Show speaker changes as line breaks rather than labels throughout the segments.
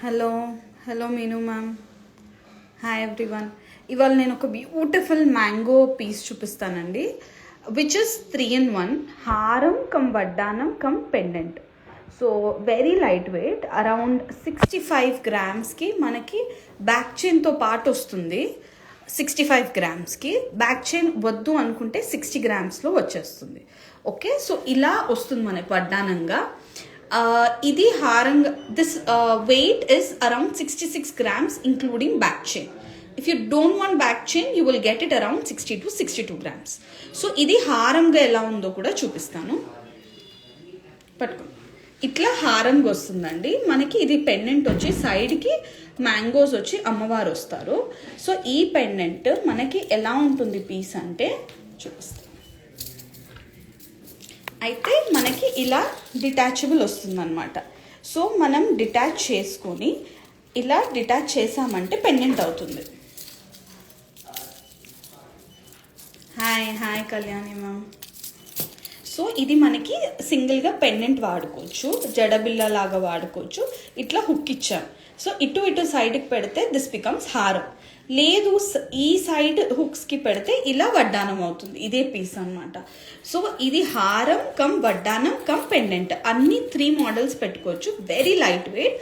Hello hello Meenu ma'am. Hi everyone. ఇవాళ నేను ఒక బ్యూటిఫుల్ మ్యాంగో పీస్ చూపిస్తానండి, విచ్ ఇస్ 3-in-1 హారం కమ్ వడ్డానం cum pendant. So very light weight, around 65 గ్రామ్స్కి మనకి బ్యాక్ చైన్తో పాటు వస్తుంది. 65 గ్రామ్స్కి బ్యాక్ చైన్ వద్దు అనుకుంటే 60 గ్రామ్స్లో వచ్చేస్తుంది. ఓకే, సో ఇలా వస్తుంది మనకి వడ్డానంగా. ఇది హారంగా, this weight is around 66 grams including back chain. If you don't want back chain, you will get it around 60 to 62 grams. So ఇది హారంగా ఎలా ఉందో కూడా చూపిస్తాను. పట్టుకోండి, ఇట్లా హారంగా వస్తుందండి మనకి. ఇది పెండెంట్ వచ్చి సైడ్కి మ్యాంగోస్ వచ్చి అమ్మవారు వస్తారు. సో ఈ పెండెంట్ మనకి ఎలా ఉంటుంది పీస్ అంటే చూపిస్తాను. అయితే మనకి ఇలా డిటాచబుల్ వస్తుందన్నమాట. సో మనం డిటాచ్ చేసుకొని ఇలా డిటాచ్ చేసామంటే పెండెంట్ అవుతుంది. Hi hi Kalyani ma'am. So ఇది మనకి సింగిల్గా పెండెంట్ వాడుకోవచ్చు, జడబిల్ల లాగా వాడుకోవచ్చు. ఇట్లా హుక్ ఇచ్చాం, సో ఇటు ఇటు సైడ్కి పెడితే దిస్ బికమ్స్ హారం. లేదు ఈ సైడ్ హుక్స్కి పెడితే ఇలా వడ్డానం అవుతుంది. ఇదే పీస్ అనమాట. సో ఇది హారం కమ్ వడ్డానం కమ్ పెండెంట్, అన్ని 3 మోడల్స్ పెట్టుకోవచ్చు. వెరీ లైట్ వెయిట్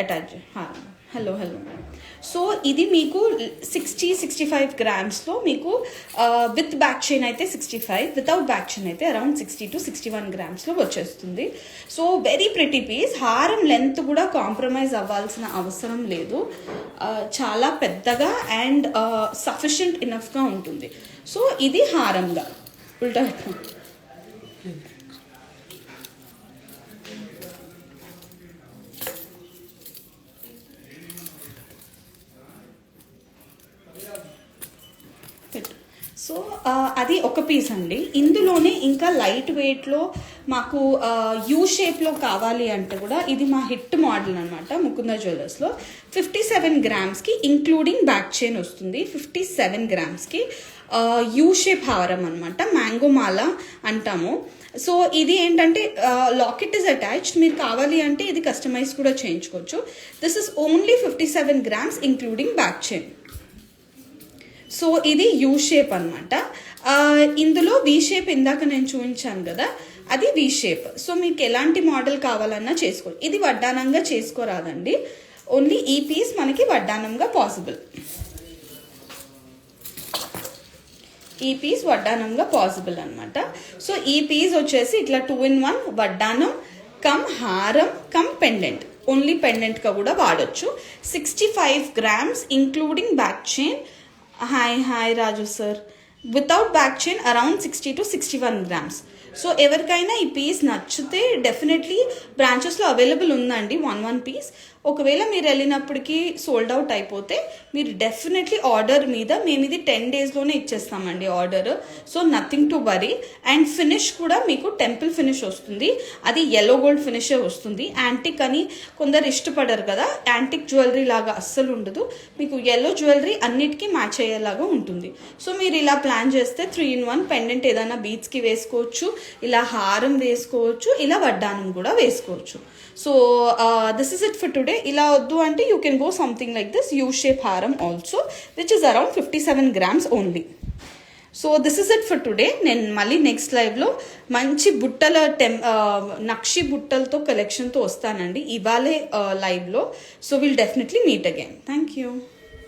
అటాచ్ హారం. Hello hello. సో ఇది మీకు 60-65 గ్రామ్స్లో మీకు విత్ బ్యాక్ చైన్ అయితే 65, వితౌట్ బ్యాక్ చైన్ అయితే అరౌండ్ 60 to 61 గ్రామ్స్లో వచ్చేస్తుంది. So very pretty piece. హారం లెంత్ కూడా కాంప్రమైజ్ అవ్వాల్సిన అవసరం లేదు, చాలా పెద్దగా అండ్ సఫిషియంట్ ఇనఫ్గా ఉంటుంది. సో ఇది హారంగా. ఉల్టా సో అది ఒక పీస్ అండి. ఇందులోనే ఇంకా లైట్ వెయిట్లో మాకు యూ షేప్లో కావాలి అంటే కూడా ఇది మా హిట్ మోడల్ అనమాట. ముకుంద జ్యువెలర్స్లో 57 గ్రామ్స్కి ఇంక్లూడింగ్ బ్యాక్ చైన్ వస్తుంది. 57 గ్రామ్స్కి యూ షేప్ హారం అనమాట, మ్యాంగో మాల అంటాము. సో ఇది ఏంటంటే లాకెట్ ఇస్ అటాచ్డ్. మీరు కావాలి అంటే ఇది కస్టమైజ్ కూడా చేయించుకోవచ్చు. This is only 57 grams including back chain. So ఇది యూ షేప్ అనమాట. ఇందులో వి షేప్ ఇందాక నేను చూపించాను కదా, అది వి షేప్. సో మీకు ఎలాంటి మోడల్ కావాలన్నా చేసుకోవచ్చు. ఇది వడ్డానంగా చేసుకోరాదండి, ఓన్లీ ఈ పీస్ మనకి వడ్డానంగా పాసిబుల్. ఈ పీస్ వడ్డానంగా పాసిబుల్ అనమాట. సో ఈ పీస్ వచ్చేసి ఇట్లా 2-in-1 వడ్డానం కమ్ హారం కమ్ పెండెంట్, ఓన్లీ పెండెంట్గా కూడా వాడచ్చు. 65 grams including back chain. Hi hi Raju sir. Without back chain around 60 to 61 grams. So ఎవరికైనా ఈ పీస్ నచ్చితే డెఫినెట్లీ బ్రాంచెస్లో అవైలబుల్ ఉందండి 1 పీస్. ఒకవేళ మీరు వెళ్ళినప్పటికీ సోల్డ్ అవుట్ అయిపోతే మీరు డెఫినెట్లీ ఆర్డర్ మీద, మేము ఇది 10 డేస్లోనే ఇచ్చేస్తామండి order. So nothing to worry. And finish కూడా మీకు టెంపుల్ ఫినిష్ వస్తుంది, అది ఎల్లో గోల్డ్ ఫినిషే వస్తుంది. యాంటిక్ అని కొందరు ఇష్టపడరు కదా, యాంటిక్ జ్యువెలరీ లాగా అస్సలు ఉండదు. మీకు ఎల్లో జ్యువెలరీ అన్నిటికీ మ్యాచ్ అయ్యేలాగా ఉంటుంది. సో మీరు ఇలా ప్లాన్ చేస్తే 3-in-1 పెండెంట్ ఏదైనా బీడ్స్కి వేసుకోవచ్చు, ఇలా హారం వేసుకోవచ్చు, ఇలా వడ్డానం కూడా వేసుకోవచ్చు. So this is it for today. ఇలా వద్దు అంటే you can go something like this you shape హారం also, which is around 57 grams only. So this is it for today. నేను మళ్ళీ నెక్స్ట్ లైవ్లో మంచి బుట్టల నక్షి బుట్టలతో కలెక్షన్తో వస్తానండి ఇవాళే లైవ్లో. So will definitely meet again. Thank you.